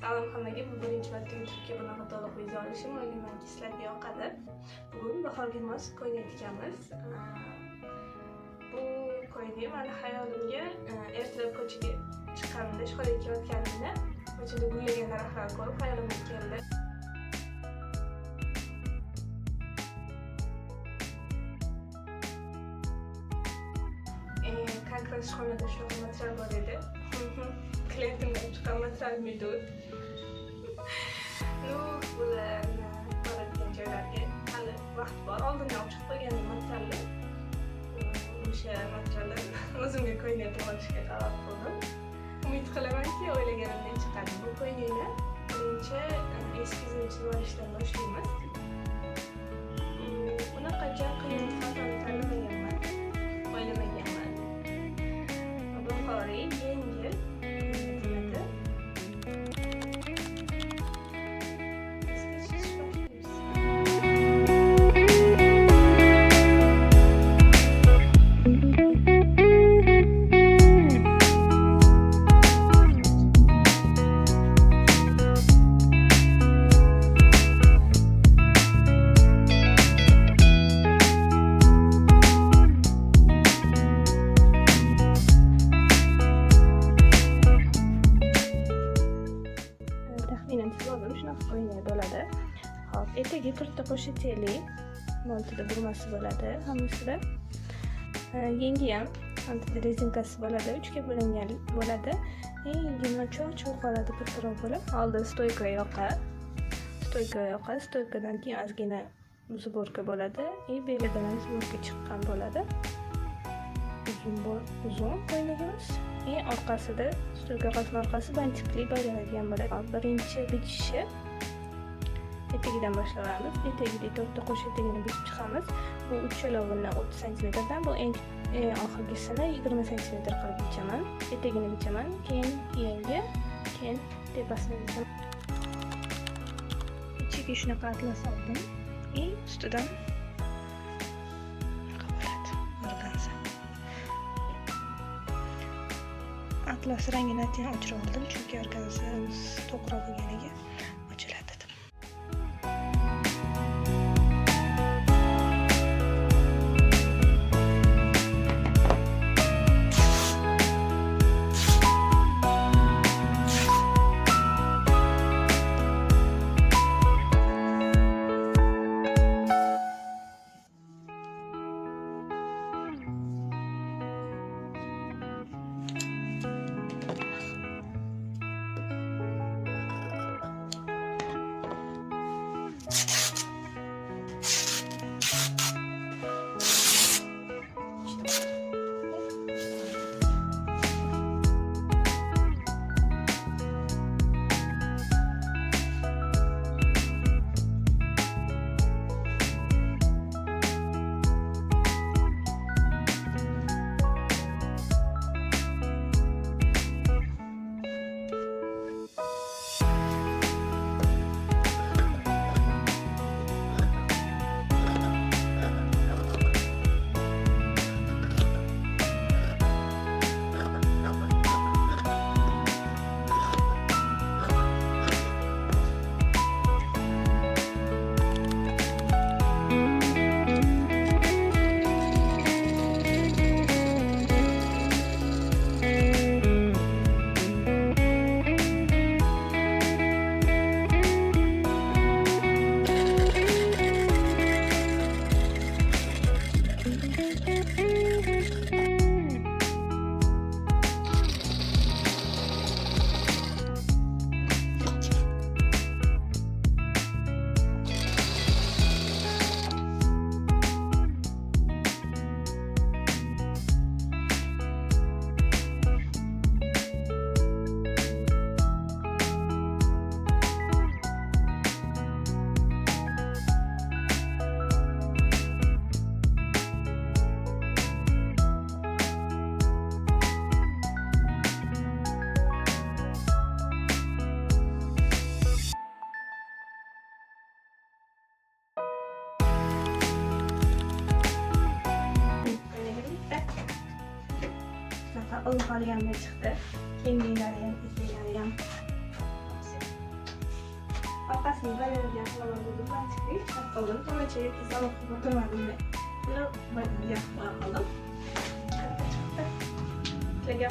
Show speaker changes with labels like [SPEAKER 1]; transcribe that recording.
[SPEAKER 1] Salom hammaga. Bu birinchi marta YouTube'ga bunaqa to'liq video olishim. O'ylaymanki sizlarga yoqadi. Bugun bahorga mos ko'ylak tikamiz. Bu ko'ylak meni hayolimga ertalab ko'chaga chiqqanimda, ishxonaga ketayotganimda ko'chada guylagan daraxtlarni ko'rib hayolimga keldi. Konkret ishxonada shunaqa material bor edi. Klientimdan chiqqan material medud. Bularni ko'radigan joylarga hali vaqt bor. Oldindan chiqib qo'ygandim materialni. O'sha materiallarni o'zimga ko'ylak olishga qaror qildim. Umid qilamanki, o'ylaganimdan chiqadi. Bu ko'ylakni birinchi eskizini chizib olishdan boshlaymiz. Bunaqacha qiyin xatoni tanlamaganman, o'ylamaganman. Bahoriy, yengil xizmati. Shunaqa ko'ylak bo'ladi. Hop, etagi to'rtta qo'shiteli, montida burmasi bo'ladi hammasida. Yengi ham montida rezinkasi bo'ladi, uchga bo'lingan bo'ladi. Yengi cho'q qoladi kattaroq bo'lib. Oldi stoyka yoqa. Stoykadan keyin ozgina zborka bo'ladi. Belidan ham zborka chiqqan bo'ladi. Uzun ko'ylagimiz. Orqasida stoyka orqasi bantikli baylanadigan bo'ladi. Birinchi bichishi etagidan boshlaymiz. Etagida to'rtta qo'sh etagini bichib chiqamiz. Bu uchalovidan 30 cm dan, bu eng oxirgisini 20 cm qilib bichaman. Etagini bichaman, keyin yengi, keyin tepasini bichaman. Ichiga shunaqa atlas oldim. Ustidan atlas rangini o'chirib oldim, chunki organzamiz to'g'ri bo'lganiga ochiladi dedim. ilg'ali ham chiqdi. Kenglilari ham, eteklari ham. Orqasiga balandga qilib bantiklik, qoldim. To'machaga tizim qilib o'tirmadim. Buni balandga qilib qoldim. Sizlarga